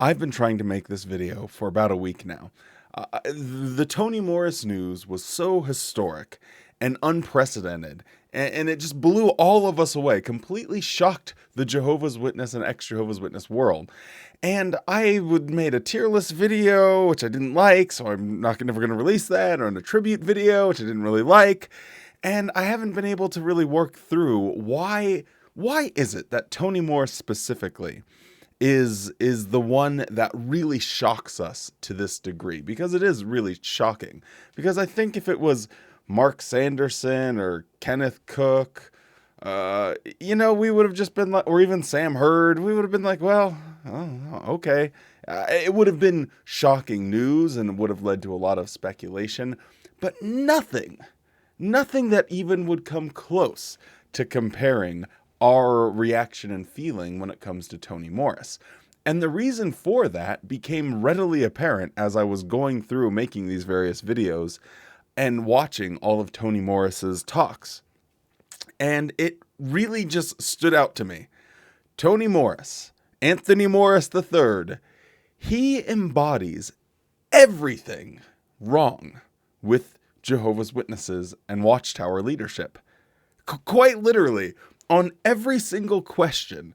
I've been trying to make this video for about a week now. The Toni Morris news was so historic and unprecedented, and it just blew all of us away, completely shocked the Jehovah's Witness and ex-Jehovah's Witness world. And I made a tier list video, which I didn't like, so I'm never going to release that, or a tribute video, which I didn't really like. And I haven't been able to really work through why is it that Toni Morris specifically is the one that really shocks us to this degree, because it is really shocking. Because I think if it was Mark Sanderson or Kenneth Cook, we would have just been like, or even Sam Hurd, we would have been like, well, oh, okay. It would have been shocking news and would have led to a lot of speculation, but nothing that even would come close to comparing our reaction and feeling when it comes to Toni Morris. And the reason for that became readily apparent as I was going through making these various videos and watching all of Toni Morris's talks. And it really just stood out to me. Toni Morris, Anthony Morris III, he embodies everything wrong with Jehovah's Witnesses and Watchtower leadership. Quite literally, on every single question,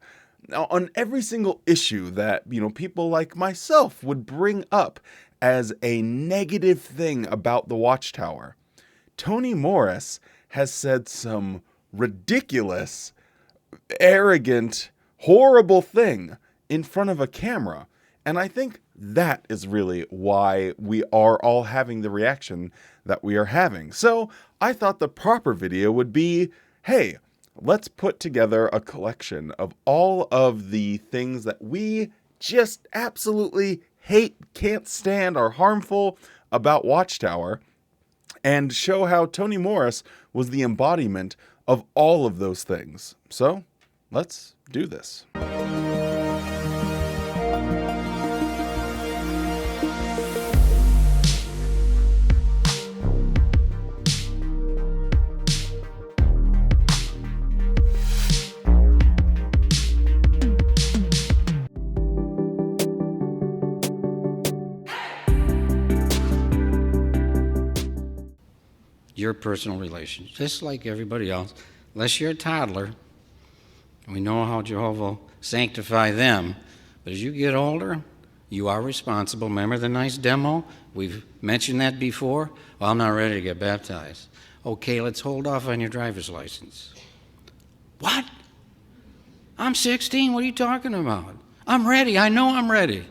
on every single issue that, people like myself would bring up as a negative thing about the Watchtower, Toni Morris has said some ridiculous, arrogant, horrible thing in front of a camera. And I think that is really why we are all having the reaction that we are having. So I thought the proper video would be, hey, let's put together a collection of all of the things that we just absolutely hate, can't stand, are harmful about Watchtower, and show how Toni Morris was the embodiment of all of those things. So let's do this. Your personal relations, just like everybody else, unless you're a toddler. We know how Jehovah sanctify them, but as you get older, you are responsible. Remember the nice demo? We've mentioned that before. Well, I'm not ready to get baptized. Okay, let's hold off on your driver's license. What? I'm 16. What are you talking about? I'm ready. I know I'm ready.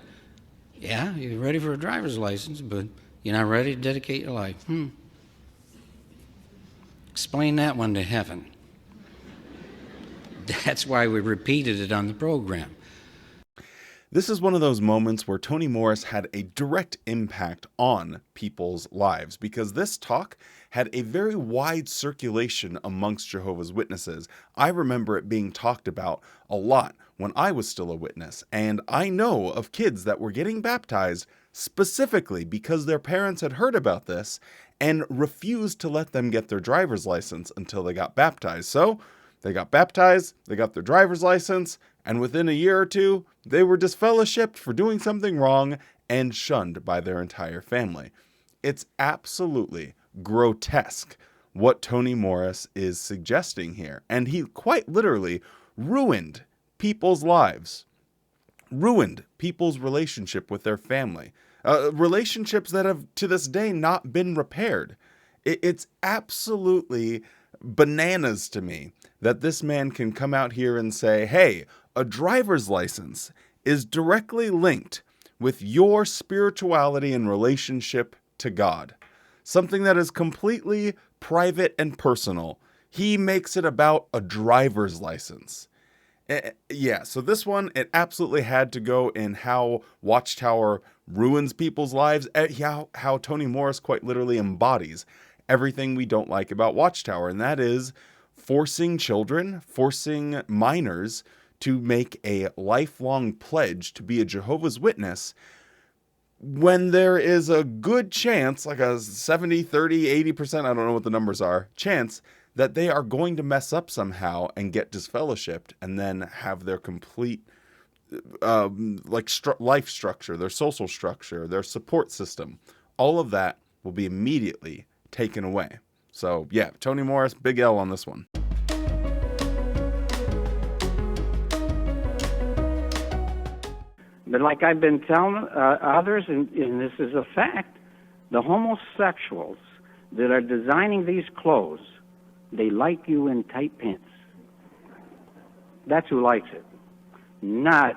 Yeah, you're ready for a driver's license, but you're not ready to dedicate your life. Explain that one to heaven. That's why we repeated it on the program. This is one of those moments where Toni Morris had a direct impact on people's lives, because this talk had a very wide circulation amongst Jehovah's Witnesses. I remember it being talked about a lot when I was still a witness, and I know of kids that were getting baptized specifically because their parents had heard about this and refused to let them get their driver's license until they got baptized. So they got baptized, they got their driver's license, and within a year or two, they were disfellowshipped for doing something wrong and shunned by their entire family. It's absolutely grotesque what Toni Morris is suggesting here. And he quite literally ruined people's lives, ruined people's relationship with their family. Relationships that have to this day not been repaired. It's absolutely bananas to me that this man can come out here and say, hey, a driver's license is directly linked with your spirituality and relationship to God. Something that is completely private and personal. He makes it about a driver's license. Yeah, so this one, it absolutely had to go in how Watchtower ruins people's lives, how Toni Morris quite literally embodies everything we don't like about Watchtower, and that is forcing children, forcing minors to make a lifelong pledge to be a Jehovah's Witness when there is a good chance, like a 70, 30, 80%, I don't know what the numbers are, chance that they are going to mess up somehow and get disfellowshipped and then have their complete life structure, their social structure, their support system. All of that will be immediately taken away. So yeah, Tony Morris, big L on this one. But like I've been telling others, and this is a fact, the homosexuals that are designing these clothes, they like you in tight pants. That's who likes it, not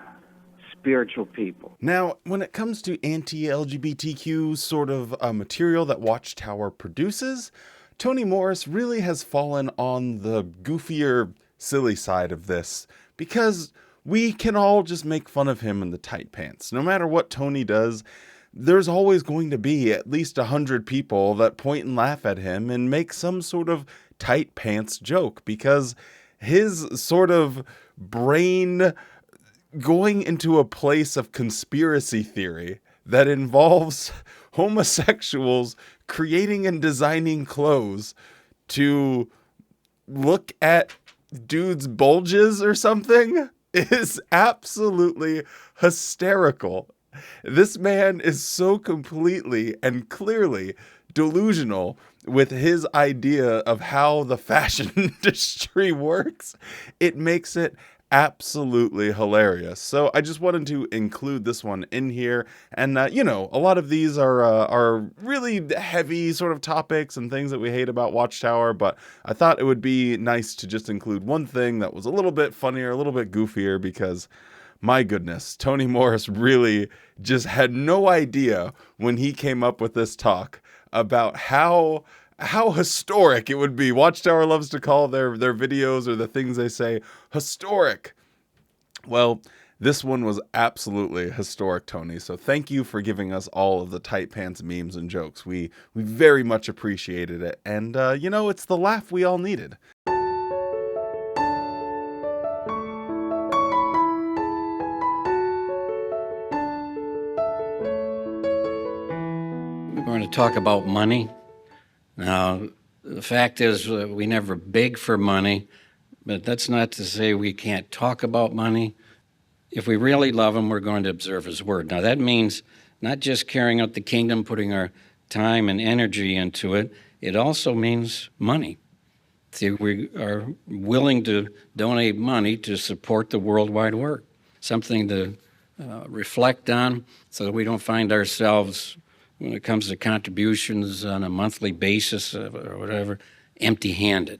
spiritual people. Now, when it comes to anti-LGBTQ sort of material that Watchtower produces, Tony Morris really has fallen on the goofier, silly side of this, because we can all just make fun of him in the tight pants. No matter what Tony does, there's always going to be at least 100 people that point and laugh at him and make some sort of tight pants joke, because his sort of brain going into a place of conspiracy theory that involves homosexuals creating and designing clothes to look at dudes' bulges or something is absolutely hysterical. This man is so completely and clearly delusional with his idea of how the fashion industry works. It makes it absolutely hilarious. So I just wanted to include this one in here. And, a lot of these are really heavy sort of topics and things that we hate about Watchtower, but I thought it would be nice to just include one thing that was a little bit funnier, a little bit goofier, because my goodness, Tony Morris really just had no idea when he came up with this talk about how historic it would be. Watchtower loves to call their videos or the things they say historic. Well, this one was absolutely historic, Tony. So thank you for giving us all of the tight pants memes and jokes. We very much appreciated it. And, it's the laugh we all needed. We're going to talk about money. Now, the fact is we never beg for money, but that's not to say we can't talk about money. If we really love him, we're going to observe his word. Now, that means not just carrying out the kingdom, putting our time and energy into it. It also means money. See, we are willing to donate money to support the worldwide work, something to reflect on so that we don't find ourselves, when it comes to contributions on a monthly basis or whatever, empty-handed.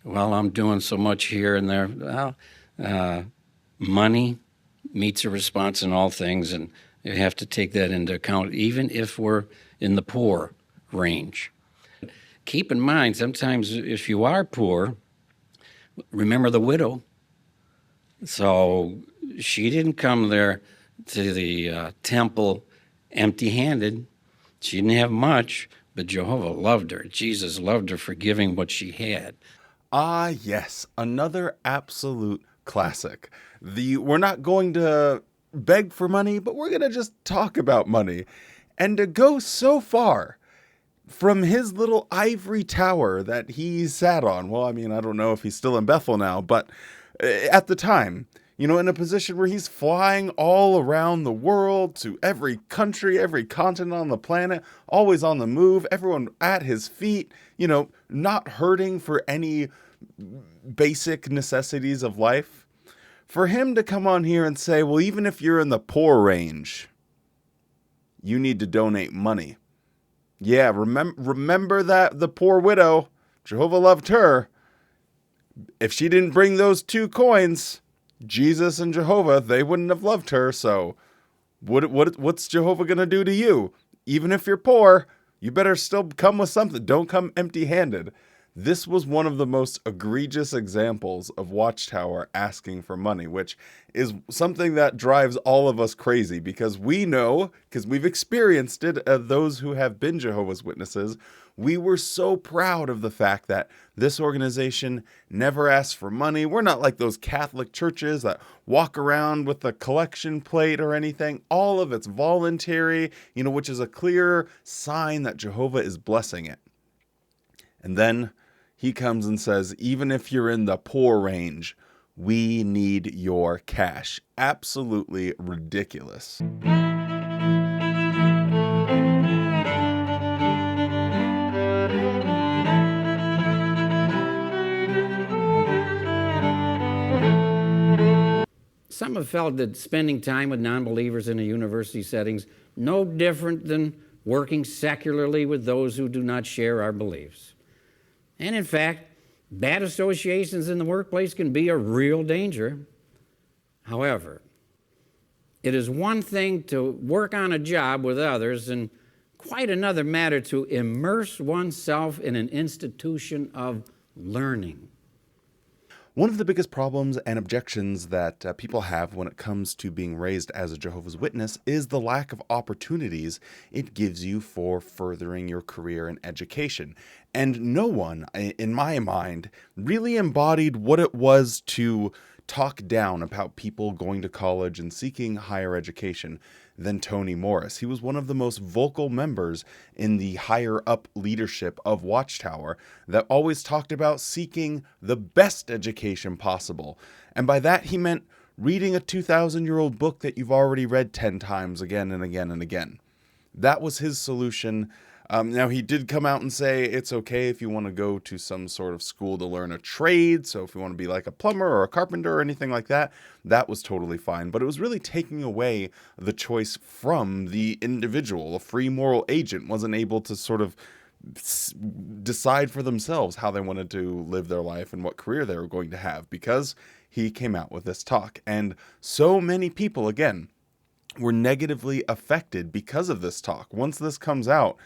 Well, I'm doing so much here and there. Well, money meets a response in all things, and you have to take that into account, even if we're in the poor range. Keep in mind, sometimes if you are poor, remember the widow. So she didn't come there to the temple empty-handed. She didn't have much, but Jehovah loved her. Jesus loved her for giving what she had. Ah, yes, another absolute classic. We're not going to beg for money, but we're going to just talk about money. And to go so far from his little ivory tower that he sat on, well, I mean, I don't know if he's still in Bethel now, but at the time, in a position where he's flying all around the world to every country, every continent on the planet, always on the move, everyone at his feet, not hurting for any basic necessities of life. For him to come on here and say, well, even if you're in the poor range, you need to donate money. Yeah, remember that the poor widow, Jehovah loved her. If she didn't bring those 2 coins, Jesus and Jehovah, they wouldn't have loved her. So what's Jehovah going to do to you? Even if you're poor, you better still come with something. Don't come empty-handed. This was one of the most egregious examples of Watchtower asking for money, which is something that drives all of us crazy, because we know, because we've experienced it, those who have been Jehovah's Witnesses, we were so proud of the fact that this organization never asked for money. We're not like those Catholic churches that walk around with a collection plate or anything. All of it's voluntary, which is a clear sign that Jehovah is blessing it. And then he comes and says, even if you're in the poor range, We need your cash. Absolutely ridiculous. Some have felt that spending time with non-believers in a university setting is no different than working secularly with those who do not share our beliefs. And in fact, bad associations in the workplace can be a real danger. However, it is one thing to work on a job with others and quite another matter to immerse oneself in an institution of learning. One of the biggest problems and objections that people have when it comes to being raised as a Jehovah's Witness is the lack of opportunities it gives you for furthering your career and education. And no one, in my mind, really embodied what it was to talk down about people going to college and seeking higher education than Tony Morris. He was one of the most vocal members in the higher up leadership of Watchtower that always talked about seeking the best education possible. And by that, he meant reading a 2,000-year-old book that you've already read 10 times again and again and again. That was his solution. Now, he did come out and say it's okay if you want to go to some sort of school to learn a trade. So if you want to be like a plumber or a carpenter or anything like that, that was totally fine. But it was really taking away the choice from the individual. A free moral agent wasn't able to sort of decide for themselves how they wanted to live their life and what career they were going to have, because he came out with this talk. And so many people, again, were negatively affected because of this talk. Once this comes out,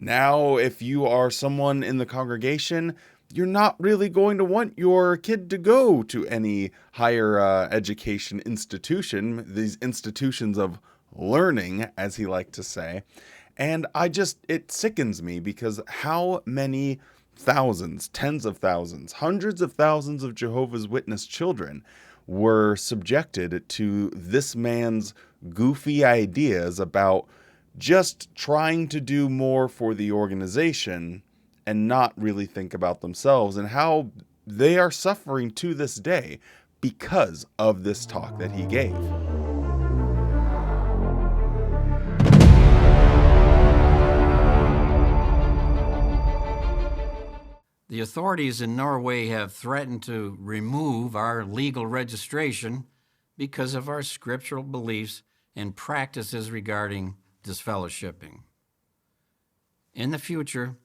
now, if you are someone in the congregation, you're not really going to want your kid to go to any higher education institution, these institutions of learning, as he liked to say. And it sickens me, because how many thousands, tens of thousands, hundreds of thousands of Jehovah's Witness children were subjected to this man's goofy ideas about just trying to do more for the organization and not really think about themselves, and how they are suffering to this day because of this talk that he gave. The authorities in Norway have threatened to remove our legal registration because of our scriptural beliefs and practices regarding disfellowshipping. In the future,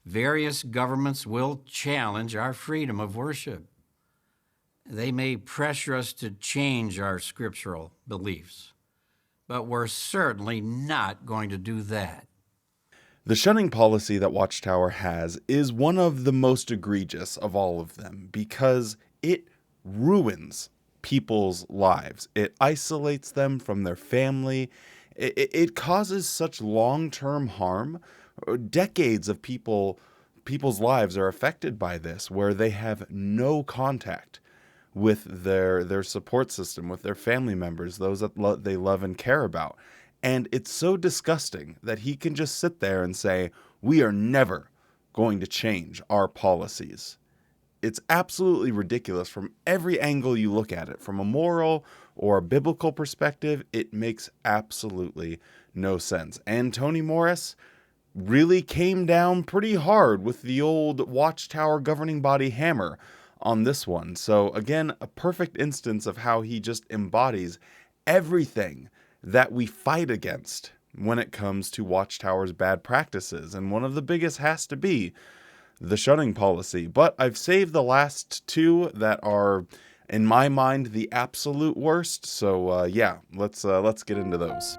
various governments will challenge our freedom of worship. They may pressure us to change our scriptural beliefs, but we're certainly not going to do that. The shunning policy that Watchtower has is one of the most egregious of all of them, because it ruins people's lives. It isolates them from their family. It causes such long-term harm. Decades of people's lives are affected by this, where they have no contact with their support system, with their family members, those that they love and care about. And it's so disgusting that he can just sit there and say, we are never going to change our policies. It's absolutely ridiculous from every angle you look at it. From a moral or a biblical perspective, it makes absolutely no sense. And Tony Morris really came down pretty hard with the old Watchtower governing body hammer on this one. So again, a perfect instance of how he just embodies everything that we fight against when it comes to Watchtower's bad practices. And one of the biggest has to be the shunning policy. But I've saved the last two that are, in my mind, the absolute worst. So yeah, let's get into those.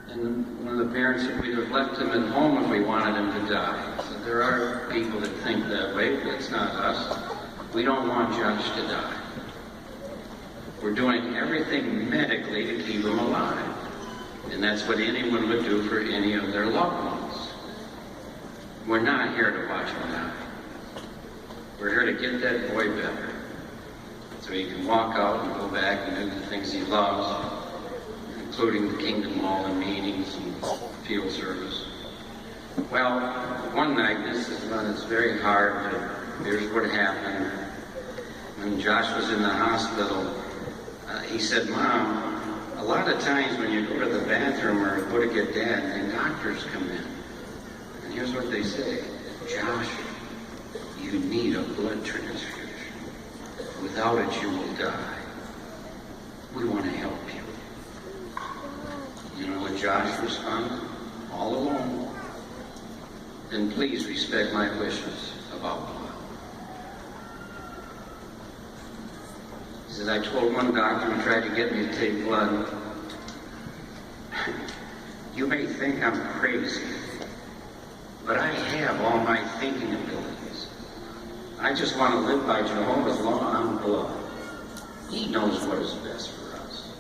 And one of the parents said we'd have left him at home if we wanted him to die. So there are people that think that way, but it's not us. We don't want Josh to die. We're doing everything medically to keep him alive. And that's what anyone would do for any of their loved ones. We're not here to watch him die. We're here to get that boy better, so he can walk out and go back and do the things he loves, and including the Kingdom Hall and meetings and field service. Well, one night, this is when it's very hard to, here's what happened. When Josh was in the hospital, he said, Mom, a lot of times when you go to the bathroom or go to get Dad, the doctors come in. And here's what they say, Josh, you need a blood transfusion. Without it, you will die. We want to help you. You know what Josh responded? All alone. Then please respect my wishes about blood. He said, I told one doctor who tried to get me to take blood, you may think I'm crazy, but I have all my thinking abilities. I just want to live by Jehovah's law on blood. He knows what is best for us.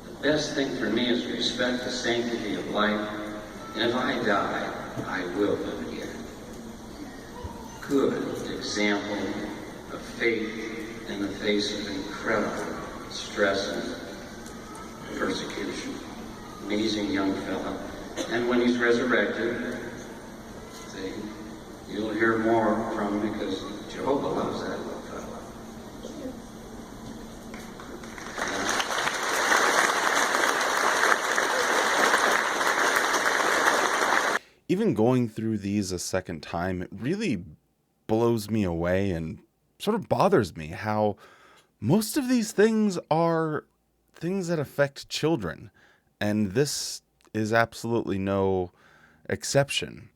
The best thing for me is to respect the sanctity of life, and if I die, I will live again. Good example of faith in the face of incredible stress and persecution. Amazing young fella. And when he's resurrected, see, you'll hear more from him because Jehovah loves that little fella. Even going through these a second time, it really blows me away and sort of bothers me how most of these things are things that affect children. And this is absolutely no exception.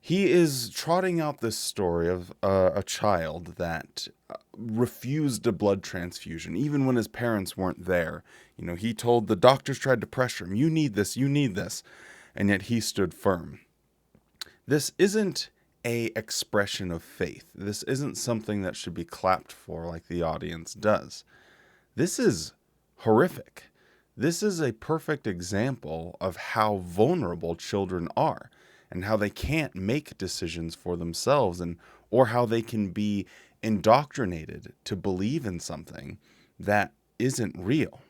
He is trotting out this story of a child that refused a blood transfusion, even when his parents weren't there. You know, he told the doctors tried to pressure him, you need this, and yet he stood firm. This isn't a expression of faith. This isn't something that should be clapped for like the audience does. This is horrific. This is a perfect example of how vulnerable children are and how they can't make decisions for themselves or how they can be indoctrinated to believe in something that isn't real.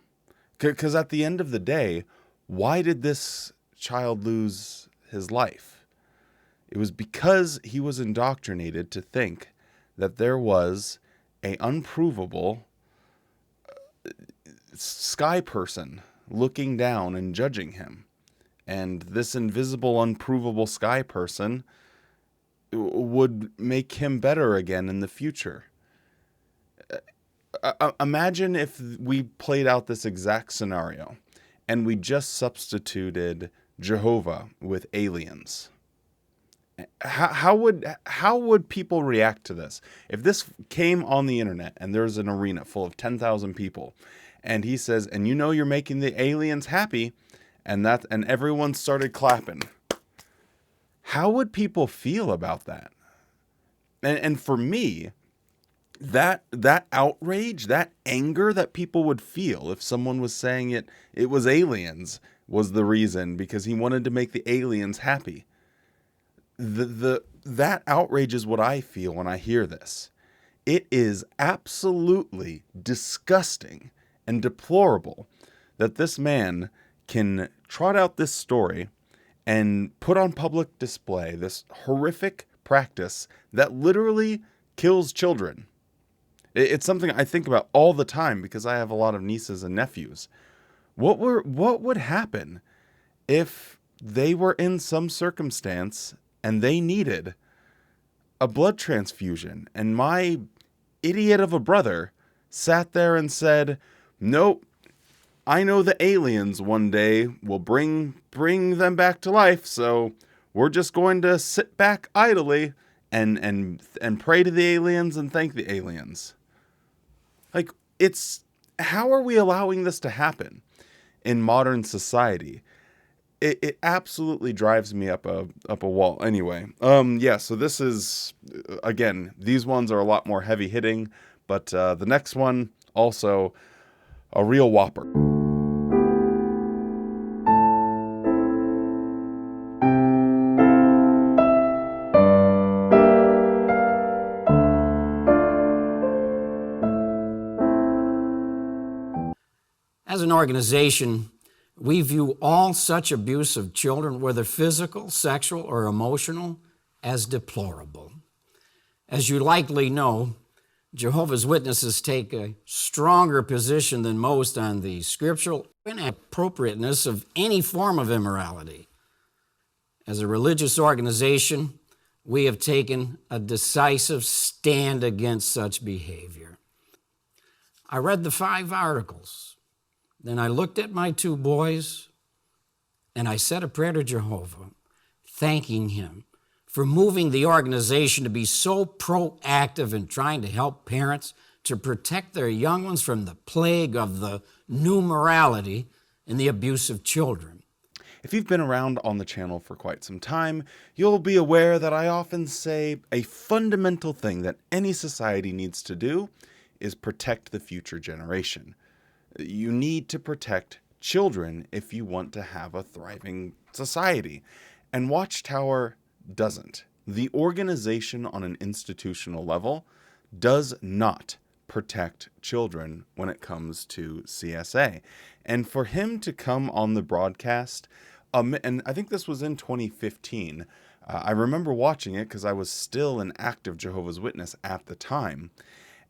Because at the end of the day, why did this child lose his life? It was because he was indoctrinated to think that there was an unprovable sky person looking down and judging him. And this invisible, unprovable sky person would make him better again in the future. Imagine if we played out this exact scenario and we just substituted Jehovah with aliens. How would people react to this? If this came on the internet and there's an arena full of 10,000 people and he says, and you know you're making the aliens happy, and everyone started clapping, how would people feel about that? And for me, that outrage, that anger that people would feel if someone was saying it was aliens was the reason because he wanted to make the aliens happy. That outrage is what I feel when I hear this. It is absolutely disgusting and deplorable that this man can trot out this story and put on public display this horrific practice that literally kills children. It's something I think about all the time because I have a lot of nieces and nephews. What would happen if they were in some circumstance and they needed a blood transfusion, and my idiot of a brother sat there and said, nope, I know the aliens one day will bring them back to life, so we're just going to sit back idly and pray to the aliens and thank the aliens. Like, how are we allowing this to happen in modern society? It absolutely drives me up a wall. Anyway, so this is, again, these ones are a lot more heavy hitting, but the next one also a real whopper. As an organization, We view all such abuse of children, whether physical, sexual, or emotional, as deplorable. As you likely know, Jehovah's Witnesses take a stronger position than most on the scriptural inappropriateness of any form of immorality. As a religious organization, we have taken a decisive stand against such behavior. I read the 5 articles. Then I looked at my 2 boys, and I said a prayer to Jehovah, thanking him for moving the organization to be so proactive in trying to help parents to protect their young ones from the plague of the new morality and the abuse of children. If you've been around on the channel for quite some time, you'll be aware that I often say a fundamental thing that any society needs to do is protect the future generation. You need to protect children if you want to have a thriving society. And Watchtower doesn't. The organization on an institutional level does not protect children when it comes to CSA. And for him to come on the broadcast, and I think this was in 2015, I remember watching it because I was still an active Jehovah's Witness at the time.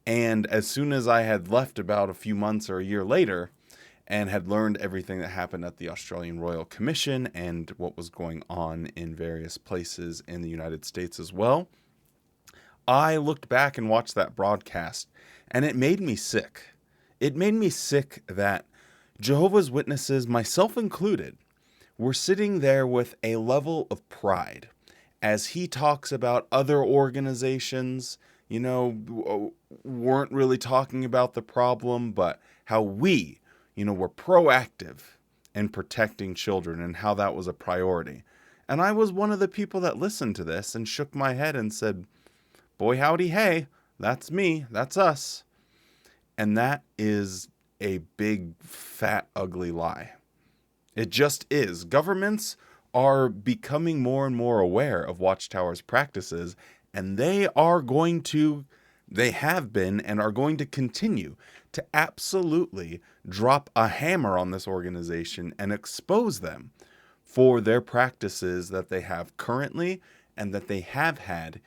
And as soon as I had left about a few months or a year later and had learned everything that happened at the Australian Royal Commission and what was going on in various places in the United States as well, I looked back and watched that broadcast, and it made me sick. It made me sick that Jehovah's Witnesses, myself included, were sitting there with a level of pride as he talks about other organizations, you know, weren't really talking about the problem, but how we, you know, were proactive in protecting children and how that was a priority. And I was one of the people that listened to this and shook my head and said, boy, howdy, hey, that's me, that's us. And that is a big, fat, ugly lie. It just is. Governments are becoming more and more aware of Watchtower's practices, and they have been and are going to continue to absolutely drop a hammer on this organization and expose them for their practices that they have currently and that they have had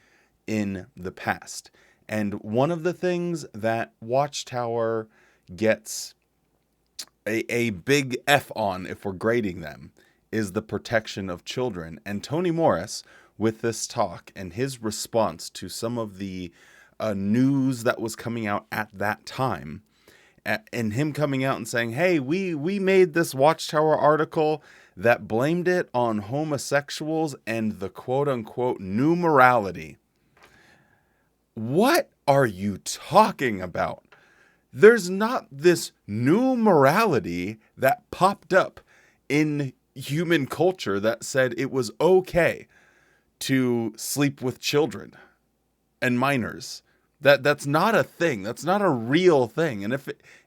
in the past. And one of the things that Watchtower gets a big F on, if we're grading them, is the protection of children. And Tony Morris, with this talk and his response to some of the news that was coming out at that time, and him coming out and saying, hey, we made this Watchtower article that blamed it on homosexuals and the quote-unquote new morality. What are you talking about? There's not this new morality that popped up in human culture that said it was okay to sleep with children and minors. That's not a thing. That's not a real thing. And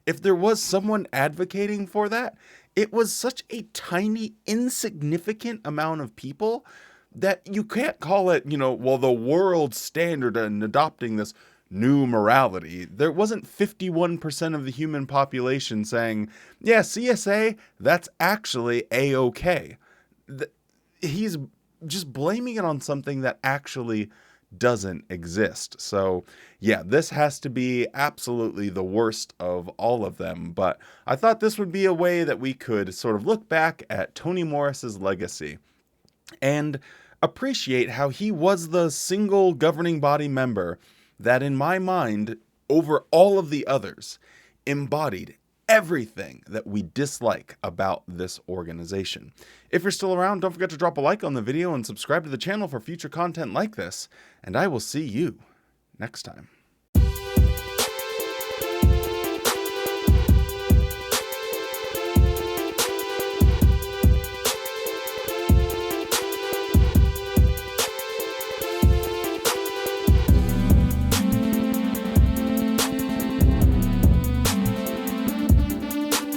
if there was someone advocating for that, it was such a tiny, insignificant amount of people that you can't call it, well, the world standard in adopting this new morality. There wasn't 51% of the human population saying, yeah, CSA, that's actually A-okay. He's just blaming it on something that actually doesn't exist. So yeah, this has to be absolutely the worst of all of them. But I thought this would be a way that we could sort of look back at Tony Morris's legacy and appreciate how he was the single governing body member that, in my mind, over all of the others, embodied everything that we dislike about this organization. If you're still around, don't forget to drop a like on the video and subscribe to the channel for future content like this, and I will see you next time.